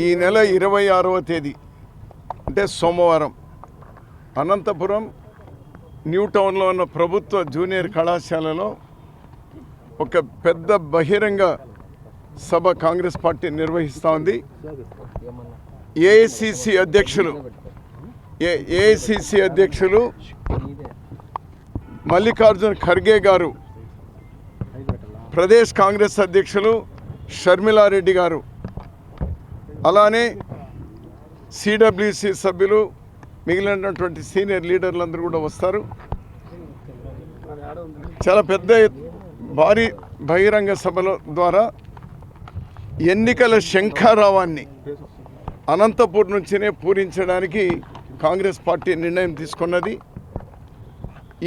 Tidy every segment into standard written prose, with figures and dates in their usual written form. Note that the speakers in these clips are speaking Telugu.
ఈ నెల 26వ తేదీ అంటే సోమవారం అనంతపురం న్యూ టౌన్లో ఉన్న ప్రభుత్వ జూనియర్ కళాశాలలో ఒక పెద్ద బహిరంగ సభ కాంగ్రెస్ పార్టీ నిర్వహిస్తూ ఉంది. ఏఐసిసి అధ్యక్షులు మల్లికార్జున్ ఖర్గే గారు, ప్రదేశ్ కాంగ్రెస్ అధ్యక్షులు షర్మిలారెడ్డి గారు, అలానే సిడబ్ల్యూసి సభ్యులు, మిగిలినటువంటి సీనియర్ లీడర్లందరూ కూడా వస్తారు. చాలా పెద్ద భారీ బహిరంగ సభల ద్వారా ఎన్నికల శంఖారావాన్ని అనంతపూర్ నుంచినే పూరించడానికి కాంగ్రెస్ పార్టీ నిర్ణయం తీసుకున్నది.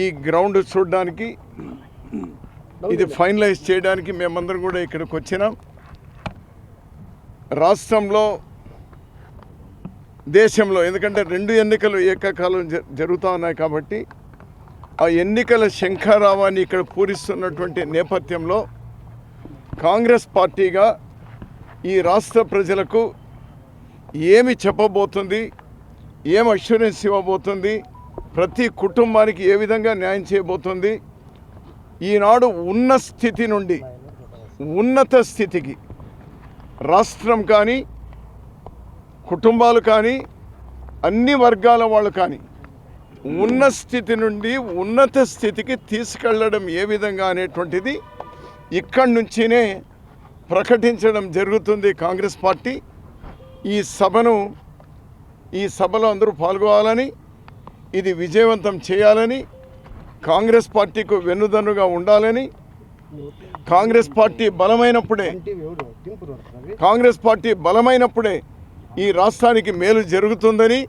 ఈ గ్రౌండ్ చూడడానికి, ఇది ఫైనలైజ్ చేయడానికి మేమందరం కూడా ఇక్కడికి వచ్చినాం. రాష్ట్రంలో, దేశంలో, ఎందుకంటే 2 ఎన్నికలు ఏకకాలం జరుగుతూ ఉన్నాయి కాబట్టి ఆ ఎన్నికల శంఖారావాన్ని ఇక్కడ పూరిస్తున్నటువంటి నేపథ్యంలో కాంగ్రెస్ పార్టీగా ఈ రాష్ట్ర ప్రజలకు ఏమి చెప్పబోతుంది, ఏం అష్యూరెన్స్ ఇవ్వబోతుంది, ప్రతి కుటుంబానికి ఏ విధంగా న్యాయం చేయబోతుంది, ఈనాడు ఉన్న స్థితి నుండి ఉన్నత స్థితికి రాష్ట్రం కానీ, కుటుంబాలు కానీ, అన్ని వర్గాల వాళ్ళు కానీ ఉన్న స్థితి నుండి ఉన్నత స్థితికి తీసుకెళ్ళడం ఏ విధంగా అనేటువంటిది ఇక్కడి నుంచినే ప్రకటించడం జరుగుతుంది కాంగ్రెస్ పార్టీ. ఈ సభలో అందరూ పాల్గొనాలని, ఇది విజయవంతం చేయాలని, కాంగ్రెస్ పార్టీకు వెన్నుదన్నుగా ఉండాలని, కాంగ్రెస్ పార్టీ బలమైనప్పుడే ఈ రాష్ట్రానికి మేలు జరుగుతుందని,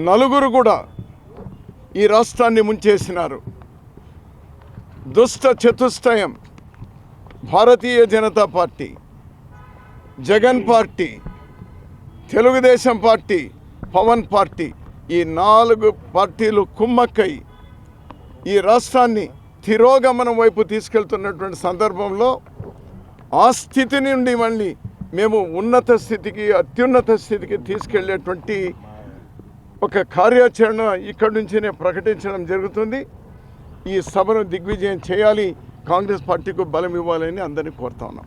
నలుగురు కూడా ఈ రాష్ట్రాన్ని ముంచేసినారు. దుష్ట చతుష్టయం, Bharatiya Janata party, Jagan party, Telugu Desam party, Pawan party, ఈ 4 పార్టీలు కుమ్మక్కై ఈ రాష్ట్రాన్ని తిరోగమనం వైపు తీసుకెళ్తున్నటువంటి సందర్భంలో ఆ స్థితి నుండి మళ్ళీ మేము ఉన్నత స్థితికి, అత్యున్నత స్థితికి తీసుకెళ్లేటువంటి ఒక కార్యాచరణ ఇక్కడి నుంచినే ప్రకటించడం జరుగుతుంది. ఈ సభను దిగ్విజయం చేయాలి, కాంగ్రెస్ పార్టీకు బలం ఇవ్వాలని అందరినీ కోరుతా ఉన్నాం.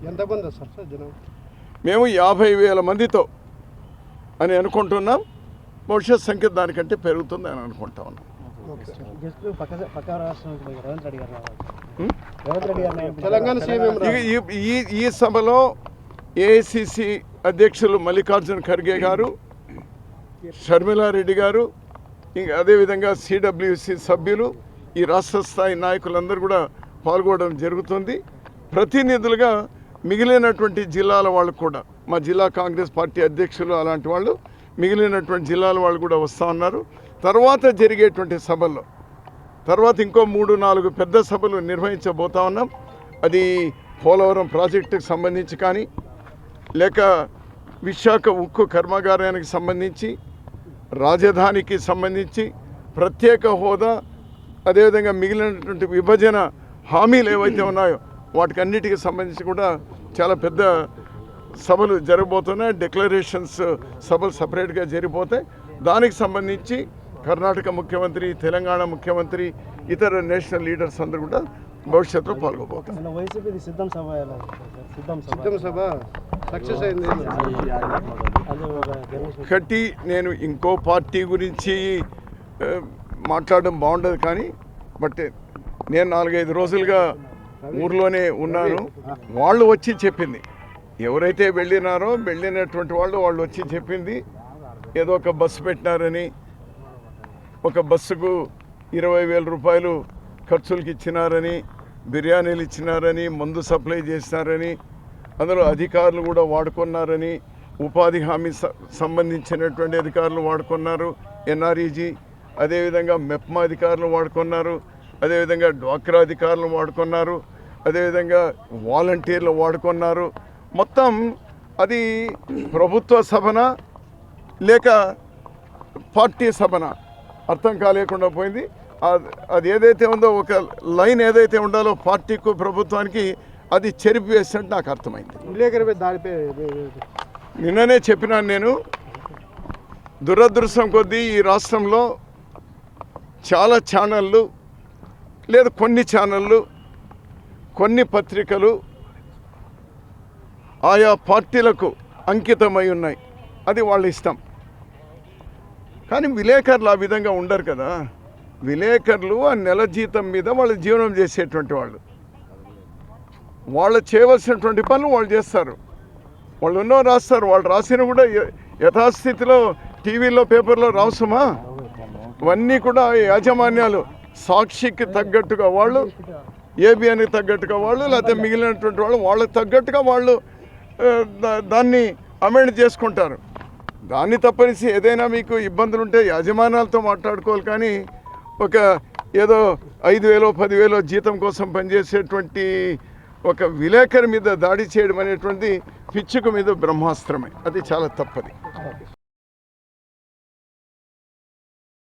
మేము 50,000 మందితో అని అనుకుంటున్నాం. భవిష్యత్ సంఖ్య దానికంటే పెరుగుతుంది అని అనుకుంటా ఉన్నాం. ఈ సభలో ఏఐసిసి అధ్యక్షులు మల్లికార్జున్ ఖర్గే గారు, షర్మిలారెడ్డి గారు, అదేవిధంగా సిడబ్ల్యూసి సభ్యులు, ఈ రాష్ట్ర స్థాయి నాయకులందరూ కూడా పాల్గొనడం జరుగుతుంది. ప్రతినిధులుగా మిగిలినటువంటి జిల్లాల వాళ్ళు కూడా, మా జిల్లా కాంగ్రెస్ పార్టీ అధ్యక్షులు అలాంటి వాళ్ళు, మిగిలినటువంటి జిల్లాల వాళ్ళు కూడా వస్తూ ఉన్నారు. తర్వాత జరిగేటువంటి సభల్లో తర్వాత ఇంకో 3-4 పెద్ద సభలు నిర్వహించబోతా ఉన్నాం. అది పోలవరం ప్రాజెక్టుకు సంబంధించి కానీ, లేక విశాఖ ఉక్కు కర్మాగారానికి సంబంధించి, రాజధానికి సంబంధించి, ప్రత్యేక హోదా, అదేవిధంగా మిగిలినటువంటి విభజన హామీలు ఏవైతే ఉన్నాయో వాటికన్నిటికి సంబంధించి కూడా చాలా పెద్ద సభలు జరగబోతున్నాయి. డిక్లరేషన్స్ సభలు సపరేట్గా జరిగిపోతాయి. దానికి సంబంధించి కర్ణాటక ముఖ్యమంత్రి, తెలంగాణ ముఖ్యమంత్రి, ఇతర నేషనల్ లీడర్స్ అందరూ కూడా భవిష్యత్తులో పాల్గొబోతారు. కట్టి నేను ఇంకో పార్టీ గురించి మాట్లాడడం బాగుండదు కానీ, బట్ నేను 4-5 రోజులుగా ఊర్లోనే ఉన్నాను. వాళ్ళు వచ్చి చెప్పింది, ఎవరైతే వెళ్ళినటువంటి వాళ్ళు వచ్చి చెప్పింది, ఏదో ఒక బస్సు పెట్టినారని, ఒక బస్సుకు 20,000 రూపాయలు ఖర్చులకు ఇచ్చినారని, బిర్యానీలు ఇచ్చినారని, మందు సప్లై చేసినారని, అందులో అధికారులు కూడా వాడుకున్నారని, ఉపాధి హామీ సంబంధించినటువంటి అధికారులు వాడుకున్నారు, ఎన్ఆర్ఈజీ, అదేవిధంగా మెప్మా అధికారులు వాడుకున్నారు, అదేవిధంగా డ్వాక్రా అధికారులు వాడుకున్నారు, అదేవిధంగా వాలంటీర్లు వాడుకున్నారు. మొత్తం అది ప్రభుత్వ సభన లేక పార్టీ సభన అర్థం కాలేకుండా పోయింది. అది ఏదైతే ఉందో, ఒక లైన్ ఏదైతే ఉండాలో పార్టీకు ప్రభుత్వానికి, అది చెరిపి వేసినట్టు నాకు అర్థమైంది. నిన్ననే చెప్పినాను నేను, దురదృష్టం కొద్దీ ఈ రాష్ట్రంలో చాలా ఛానళ్ళు లేదు కొన్ని ఛానళ్ళు కొన్ని పత్రికలు ఆయా పార్టీలకు అంకితమై ఉన్నాయి. అది వాళ్ళ ఇష్టం. కానీ విలేకరులు ఆ విధంగా ఉండరు కదా. విలేకరులు ఆ నెల జీతం మీద వాళ్ళు జీవనం చేసేటువంటి వాళ్ళు చేయవలసినటువంటి పనులు వాళ్ళు చేస్తారు. వాళ్ళు ఎన్నో రాస్తారు. వాళ్ళు రాసిన కూడా యథాస్థితిలో టీవీలో పేపర్లో రావసమా? ఇవన్నీ కూడా యాజమాన్యాలు సాక్షికి తగ్గట్టుగా వాళ్ళు, ఏబిఎన్కి తగ్గట్టుగా వాళ్ళు, లేకపోతే మిగిలినటువంటి వాళ్ళు వాళ్ళకి తగ్గట్టుగా వాళ్ళు దాన్ని అమెండ్ చేసుకుంటారు. దాన్ని తప్పనిసి ఏదైనా మీకు ఇబ్బందులు ఉంటే యాజమాన్యాలతో మాట్లాడుకోవాలి. కానీ ఒక ఏదో 5,000 10,000 జీతం కోసం పనిచేసేటువంటి ఒక విలేకరి మీద దాడి చేయడం అనేటువంటి పిచ్చుకు మీద బ్రహ్మాస్త్రమే. అది చాలా తప్పది.